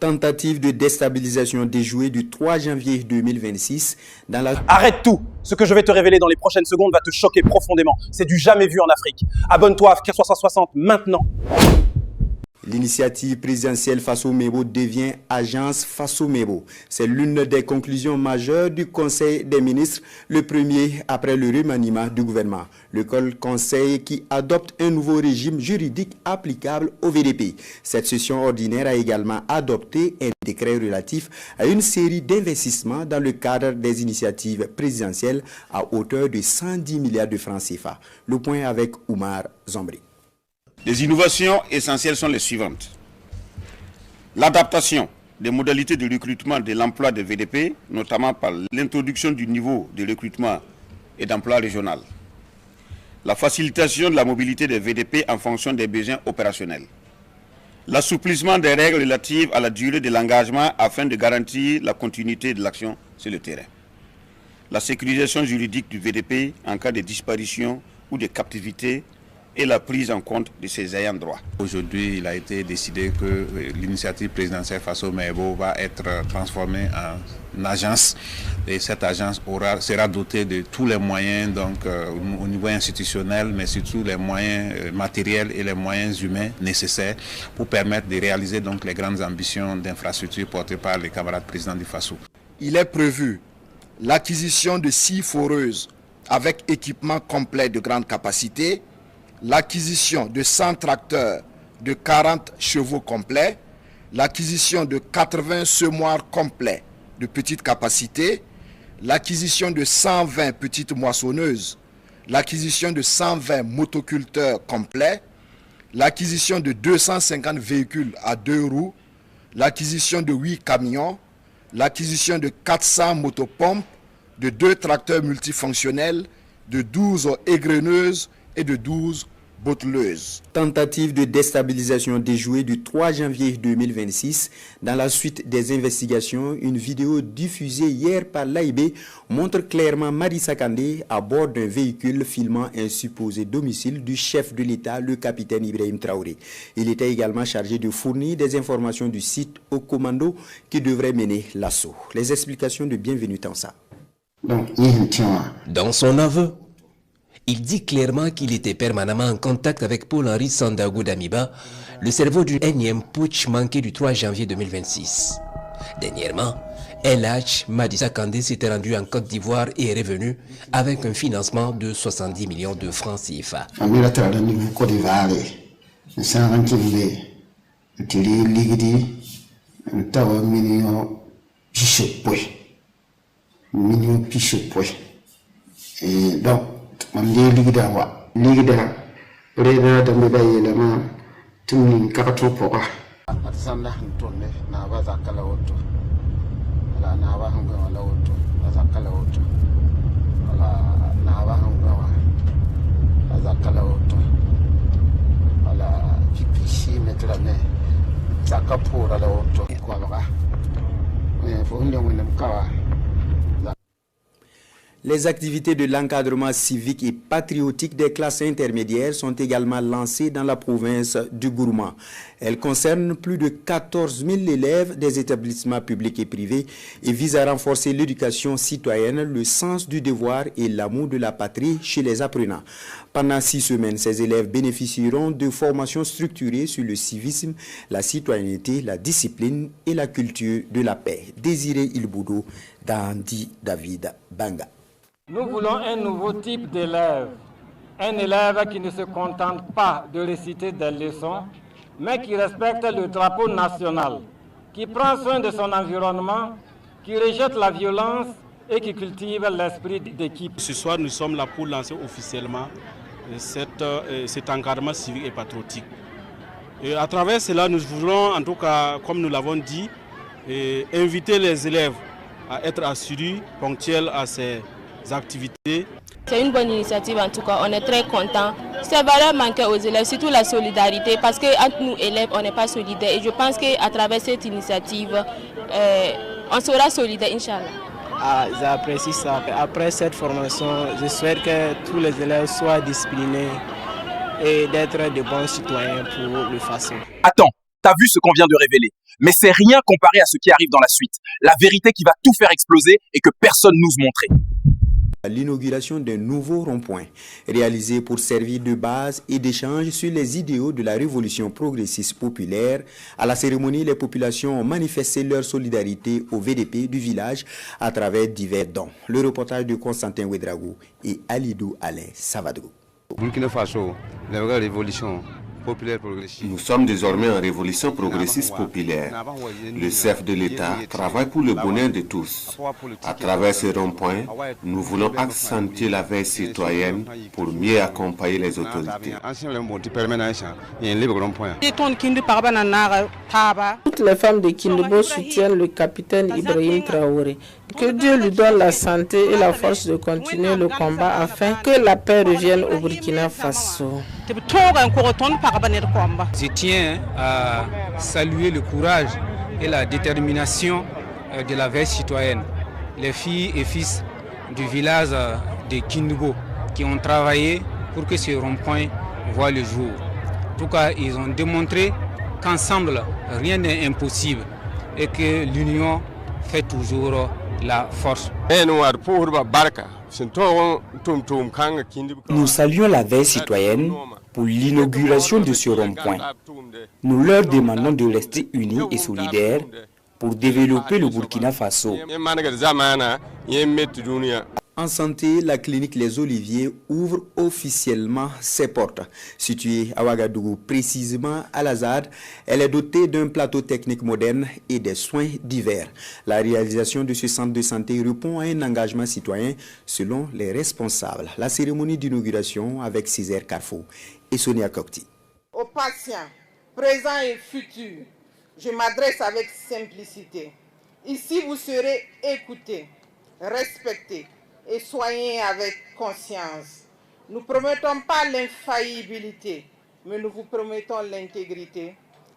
Tentative de déstabilisation déjouée du 3 janvier 2026 dans la... Arrête tout! Ce que je vais te révéler dans les prochaines secondes va te choquer profondément. C'est du jamais vu en Afrique. Abonne-toi à Africa 360 maintenant! L'initiative présidentielle Faso-Mebo devient agence Faso-Mebo. C'est l'une des conclusions majeures du Conseil des ministres, le premier après le remaniement du gouvernement. Le Conseil qui adopte un nouveau régime juridique applicable au VDP. Cette session ordinaire a également adopté un décret relatif à une série d'investissements dans le cadre des initiatives présidentielles à hauteur de 110 milliards de francs CFA. Le point avec Oumar Zombri. Les innovations essentielles sont les suivantes. L'adaptation des modalités de recrutement de l'emploi des VDP, notamment par l'introduction du niveau de recrutement et d'emploi régional. La facilitation de la mobilité des VDP en fonction des besoins opérationnels. L'assouplissement des règles relatives à la durée de l'engagement afin de garantir la continuité de l'action sur le terrain. La sécurisation juridique du VDP en cas de disparition ou de captivité et la prise en compte de ses ayants droit. Aujourd'hui, il a été décidé que l'initiative présidentielle Faso-Mebo va être transformée en agence et cette agence sera dotée de tous les moyens donc, au niveau institutionnel, mais surtout les moyens matériels et les moyens humains nécessaires pour permettre de réaliser donc, les grandes ambitions d'infrastructures portées par les camarades présidents du Faso. Il est prévu l'acquisition de 6 foreuses avec équipement complet de grande capacité, l'acquisition de 100 tracteurs de 40 chevaux complets, l'acquisition de 80 semoirs complets de petite capacité, l'acquisition de 120 petites moissonneuses, l'acquisition de 120 motoculteurs complets, l'acquisition de 250 véhicules à 2 roues, l'acquisition de 8 camions, l'acquisition de 400 motopompes, de 2 tracteurs multifonctionnels, de 12 égreneuses et de 12 botteleuses. Tentative de déstabilisation déjouée du 3 janvier 2026. Dans la suite des investigations, une vidéo diffusée hier par l'AIB montre clairement Marissa Kandé à bord d'un véhicule filmant un supposé domicile du chef de l'État, le capitaine Ibrahim Traoré. Il était également chargé de fournir des informations du site au commando qui devrait mener l'assaut. Les explications de Bienvenue Tansa. Dans son aveu, il dit clairement qu'il était permanemment en contact avec Paul-Henri Sandaogo Damiba, le cerveau du énième putsch manqué du 3 janvier 2026. Dernièrement, LH Madissa Kandé s'était rendu en Côte d'Ivoire et est revenu avec un financement de 70 millions de francs CFA. Et donc, on dit ligida reda da me da yelama tun kakato poka atsanda ntonne na bazakala woto ala na ba hanga wala woto bazakala woto ala na ba hanga wa bazakala woto ala pipishi metrame zakapura la woto kwa baka fo ndio mwene mkawa. Les activités de l'encadrement civique et patriotique des classes intermédiaires sont également lancées dans la province du Gourma. Elles concernent plus de 14 000 élèves des établissements publics et privés et visent à renforcer l'éducation citoyenne, le sens du devoir et l'amour de la patrie chez les apprenants. Pendant 6 semaines, ces élèves bénéficieront de formations structurées sur le civisme, la citoyenneté, la discipline et la culture de la paix. Désiré Ilboudou, Dandi David Banga. Nous voulons un nouveau type d'élève, un élève qui ne se contente pas de réciter des leçons, mais qui respecte le drapeau national, qui prend soin de son environnement, qui rejette la violence et qui cultive l'esprit d'équipe. Ce soir, nous sommes là pour lancer officiellement cet encadrement civique et patriotique. Et à travers cela, nous voulons, en tout cas, comme nous l'avons dit, inviter les élèves à être assidus, ponctuels à ces activités. C'est une bonne initiative en tout cas, on est très contents. Ces valeurs manquaient aux élèves, surtout la solidarité, parce qu'entre nous élèves, on n'est pas solidaires. Et je pense qu'à travers cette initiative, on sera solidaires, Inch'Allah. J'apprécie ça. Après cette formation, je souhaite que tous les élèves soient disciplinés et d'être de bons citoyens pour le Faso. Attends, T'as vu ce qu'on vient de révéler. Mais c'est rien comparé à ce qui arrive dans la suite. La vérité qui va tout faire exploser et que personne n'ose montrer. L'inauguration d'un nouveau rond-point, réalisé pour servir de base et d'échange sur les idéaux de la révolution progressiste populaire. À la cérémonie, les populations ont manifesté leur solidarité au VDP du village à travers divers dons. Le reportage de Constantin Ouedraogo et Alidou Alain Savadou. Burkina Faso, la révolution populaire progressiste. Nous sommes désormais en révolution progressiste populaire. Le chef de l'État travaille pour le bonheur de tous. À travers ce rond-point, nous voulons accentuer la veille citoyenne pour mieux accompagner les autorités. Toutes les femmes de Kindebo soutiennent le capitaine Ibrahim Traoré. Que Dieu lui donne la santé et la force de continuer le combat afin que la paix revienne au Burkina Faso. Je tiens à saluer le courage et la détermination de la veille citoyenne. Les filles et fils du village de Kindebo qui ont travaillé pour que ce rond-point voit le jour. En tout cas, ils ont démontré qu'ensemble, rien n'est impossible et que l'union fait toujours la force. Nous saluons la veille citoyenne pour l'inauguration de ce rond-point. Nous leur demandons de rester unis et solidaires pour développer le Burkina Faso. En santé, la clinique Les Oliviers ouvre officiellement ses portes. Située à Ouagadougou, précisément à la ZAD, elle est dotée d'un plateau technique moderne et des soins divers. La réalisation de ce centre de santé répond à un engagement citoyen selon les responsables. La cérémonie d'inauguration avec Césaire Carrefour et Sonia Kokti. Aux patients, présents et futurs, je m'adresse avec simplicité. Ici, vous serez écoutés, respectés et soignés avec conscience. Nous ne promettons pas l'infaillibilité, mais nous vous promettons l'intégrité,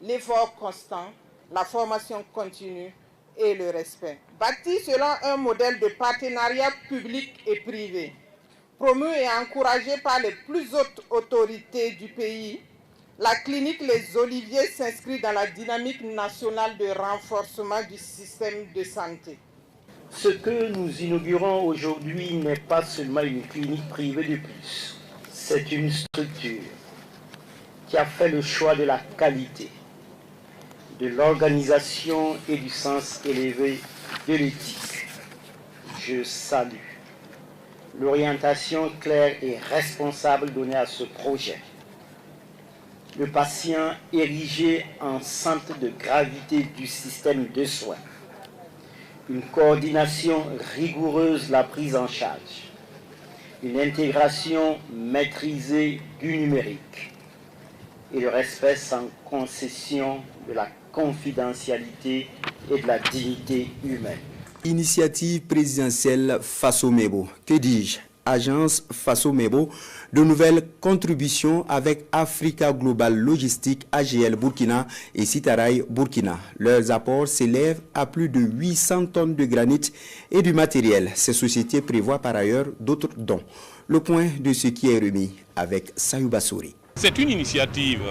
l'effort constant, la formation continue et le respect. Bâti selon un modèle de partenariat public et privé, promu et encouragé par les plus hautes autorités du pays, la clinique Les Oliviers s'inscrit dans la dynamique nationale de renforcement du système de santé. Ce que nous inaugurons aujourd'hui n'est pas seulement une clinique privée de plus, c'est une structure qui a fait le choix de la qualité, de l'organisation et du sens élevé de l'éthique. Je salue l'orientation claire et responsable donnée à ce projet. Le patient érigé en centre de gravité du système de soins. Une coordination rigoureuse de la prise en charge, une intégration maîtrisée du numérique et le respect sans concession de la confidentialité et de la dignité humaine. Initiative présidentielle Faso-Mebo, que dis-je? Agence Faso-Mebo, de nouvelles contributions avec Africa Global Logistique, AGL Burkina et Sitarai Burkina. Leurs apports s'élèvent à plus de 800 tonnes de granit et du matériel. Ces sociétés prévoient par ailleurs d'autres dons. Le point de ce qui est remis avec Sayouba Souri. C'est une initiative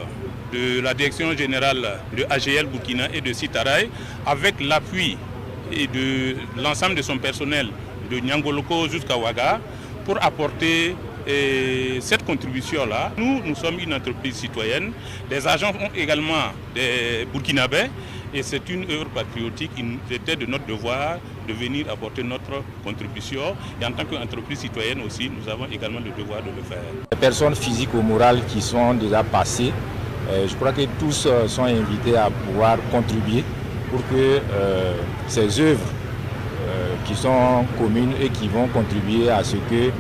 de la Direction générale de AGL Burkina et de Sitarai avec l'appui de l'ensemble de son personnel de Nyangoloko jusqu'à Ouaga pour apporter cette contribution-là. Nous sommes une entreprise citoyenne. Les agents ont également des Burkinabés et c'est une œuvre patriotique. Il était de notre devoir de venir apporter notre contribution. Et en tant qu'entreprise citoyenne aussi, nous avons également le devoir de le faire. Les personnes physiques ou morales qui sont déjà passées, je crois que tous sont invités à pouvoir contribuer pour que ces œuvres qui sont communes et qui vont contribuer à ce que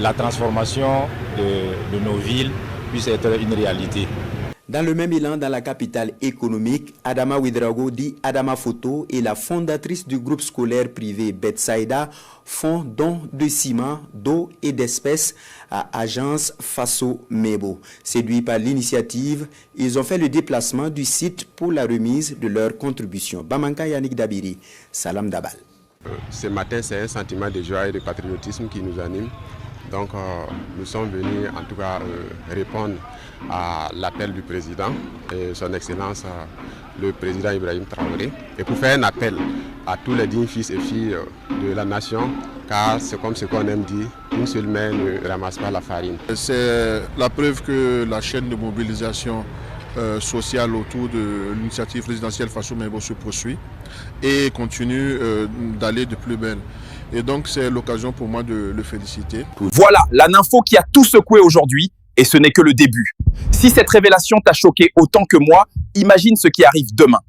la transformation de nos villes puisse être une réalité. Dans le même élan, dans la capitale économique, Adama Ouedraogo dit Adama Photo et la fondatrice du groupe scolaire privé Betsaïda font don de ciment, d'eau et d'espèces à Agence Faso-Mebo. Séduits par l'initiative, ils ont fait le déplacement du site pour la remise de leur contribution. Bamanka Yannick Dabiri, Salam Dabal. Ce matin, c'est un sentiment de joie et de patriotisme qui nous anime Donc nous sommes venus en tout cas répondre à l'appel du président et son excellence le président Ibrahim Traoré, et pour faire un appel à tous les dignes fils et filles de la nation, car c'est comme ce qu'on aime dire, une seule main ne ramasse pas la farine. C'est la preuve que la chaîne de mobilisation sociale autour de l'initiative présidentielle Faso Maïbo se poursuit et continue d'aller de plus belle. Et donc c'est l'occasion pour moi de le féliciter. Voilà, la nympho qui a tout secoué aujourd'hui, et ce n'est que le début. Si cette révélation t'a choqué autant que moi, imagine ce qui arrive demain.